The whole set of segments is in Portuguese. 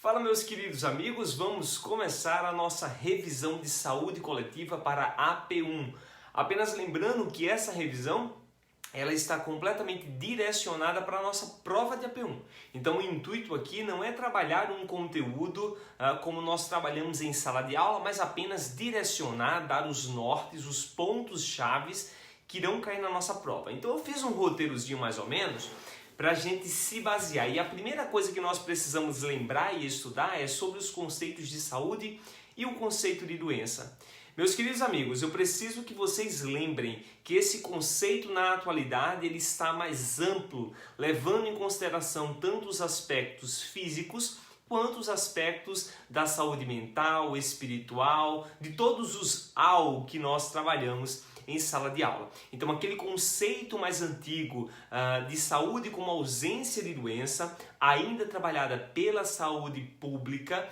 Fala, meus queridos amigos, vamos começar a nossa revisão de saúde coletiva para AP1. Apenas lembrando que essa revisão ela está completamente direcionada para a nossa prova de AP1. Então o intuito aqui não é trabalhar um conteúdo como nós trabalhamos em sala de aula, mas apenas direcionar, dar os nortes, os pontos chaves que irão cair na nossa prova. Então eu fiz um roteirozinho mais ou menos para a gente se basear. E a primeira coisa que nós precisamos lembrar e estudar é sobre os conceitos de saúde e o conceito de doença. Meus queridos amigos, eu preciso que vocês lembrem que esse conceito na atualidade ele está mais amplo, levando em consideração tanto os aspectos físicos quanto os aspectos da saúde mental, espiritual, de todos os AU que nós trabalhamos em sala de aula. Então aquele conceito mais antigo de saúde como ausência de doença, ainda trabalhada pela saúde pública,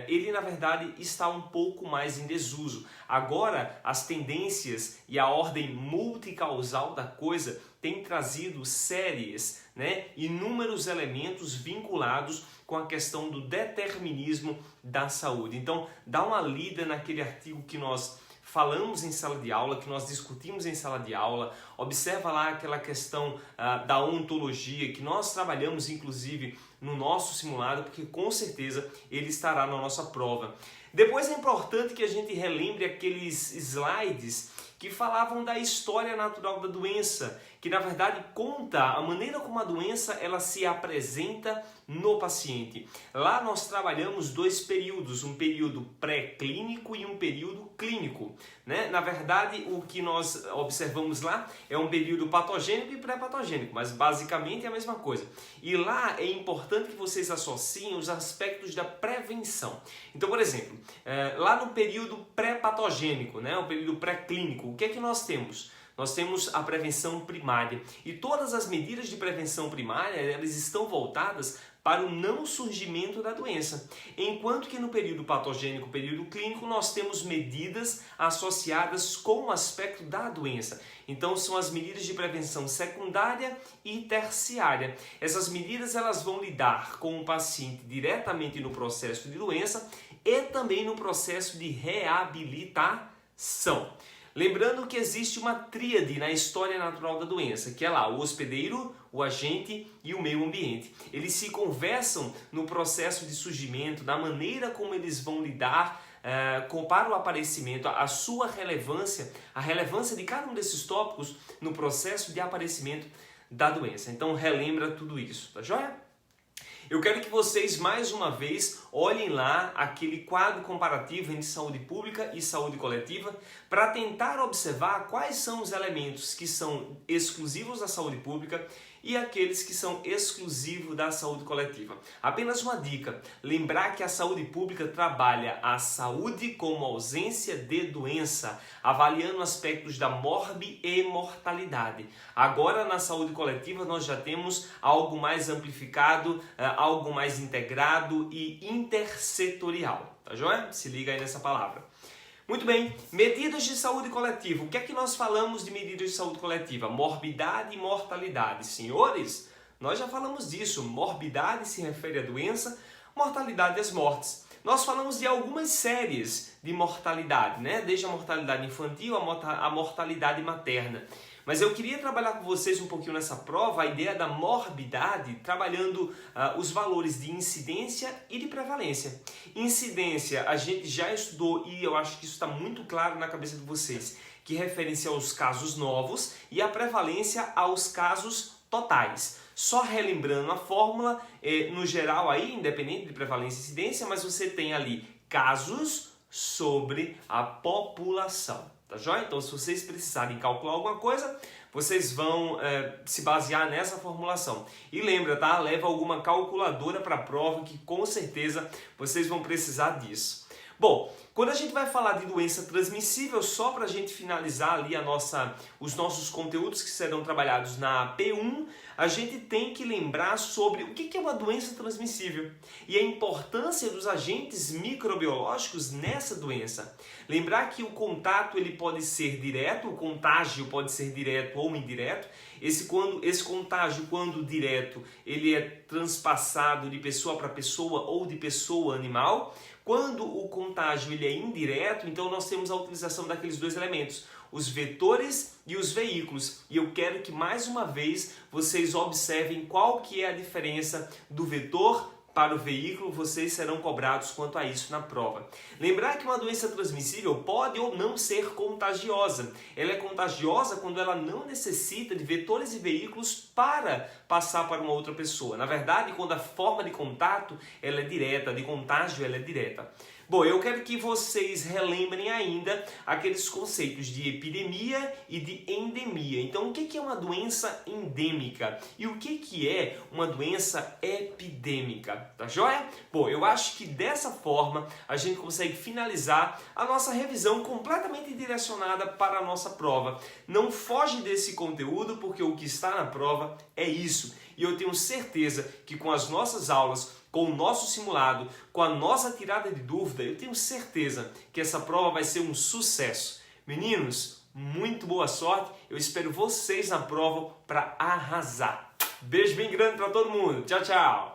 ele na verdade está um pouco mais em desuso. Agora as tendências e a ordem multicausal da coisa tem trazido séries, inúmeros elementos vinculados com a questão do determinismo da saúde. Então dá uma lida naquele artigo que nós falamos em sala de aula, que nós discutimos em sala de aula, observa lá aquela questão da ontologia que nós trabalhamos inclusive no nosso simulado, porque com certeza ele estará na nossa prova. Depois é importante que a gente relembre aqueles slides que falavam da história natural da doença, que na verdade conta a maneira como a doença ela se apresenta no paciente. Lá nós trabalhamos dois períodos, um período pré-clínico e um período clínico. Na verdade, o que nós observamos lá é um período patogênico e pré-patogênico, mas basicamente é a mesma coisa. E lá é importante que vocês associem os aspectos da prevenção. Então, por exemplo, lá no período pré-patogênico, o período pré-clínico, o que é que nós temos? Nós temos a prevenção primária e todas as medidas de prevenção primária elas estão voltadas para o não surgimento da doença. Enquanto que no período patogênico, período clínico, nós temos medidas associadas com o aspecto da doença. Então são as medidas de prevenção secundária e terciária. Essas medidas elas vão lidar com o paciente diretamente no processo de doença e também no processo de reabilitação. Lembrando que existe uma tríade na história natural da doença, que é lá o hospedeiro, o agente e o meio ambiente. Eles se conversam no processo de surgimento, da maneira como eles vão lidar para o aparecimento, a sua relevância, a relevância de cada um desses tópicos no processo de aparecimento da doença. Então relembra tudo isso, tá joia? Eu quero que vocês, mais uma vez, olhem lá aquele quadro comparativo entre saúde pública e saúde coletiva para tentar observar quais são os elementos que são exclusivos da saúde pública e aqueles que são exclusivos da saúde coletiva. Apenas uma dica, lembrar que a saúde pública trabalha a saúde como ausência de doença, avaliando aspectos da morbi e mortalidade. Agora na saúde coletiva nós já temos algo mais amplificado, algo mais integrado e intersetorial, tá joia? Se liga aí nessa palavra. Muito bem, medidas de saúde coletiva. O que é que nós falamos de medidas de saúde coletiva? Morbidade e mortalidade. Senhores, nós já falamos disso. Morbidade se refere à doença, mortalidade às mortes. Nós falamos de algumas séries de mortalidade, desde a mortalidade infantil à mortalidade materna. Mas eu queria trabalhar com vocês um pouquinho nessa prova a ideia da morbidade, trabalhando os valores de incidência e de prevalência. Incidência a gente já estudou e eu acho que isso está muito claro na cabeça de vocês, que referem-se aos casos novos e a prevalência aos casos totais. Só relembrando a fórmula, no geral aí, independente de prevalência e incidência, mas você tem ali casos sobre a população. Tá joia? Então, se vocês precisarem calcular alguma coisa, vocês vão se basear nessa formulação. E lembra, tá? Leva alguma calculadora para a prova que com certeza vocês vão precisar disso. Bom, quando a gente vai falar de doença transmissível, só para a gente finalizar ali os nossos conteúdos que serão trabalhados na P1, a gente tem que lembrar sobre o que é uma doença transmissível e a importância dos agentes microbiológicos nessa doença. Lembrar que o contato ele pode ser direto, o contágio pode ser direto ou indireto, Esse contágio, quando direto, ele é transpassado de pessoa para pessoa ou de pessoa a animal. Quando o contágio ele é indireto, então nós temos a utilização daqueles dois elementos, os vetores e os veículos. E eu quero que mais uma vez vocês observem qual que é a diferença do vetor para o veículo. Vocês serão cobrados quanto a isso na prova. Lembrar que uma doença transmissível pode ou não ser contagiosa. Ela é contagiosa quando ela não necessita de vetores e veículos para passar para uma outra pessoa. Na verdade, quando a forma de contato ela é direta, de contágio ela é direta. Bom, eu quero que vocês relembrem ainda aqueles conceitos de epidemia e de endemia. Então, o que é uma doença endêmica e o que é uma doença epidêmica? Tá joia? Bom, eu acho que dessa forma a gente consegue finalizar a nossa revisão completamente direcionada para a nossa prova. Não foge desse conteúdo, porque o que está na prova é isso. E eu tenho certeza que com as nossas aulas, com o nosso simulado, com a nossa tirada de dúvida, eu tenho certeza que essa prova vai ser um sucesso. Meninos, muito boa sorte. Eu espero vocês na prova para arrasar. Beijo bem grande para todo mundo. Tchau, tchau.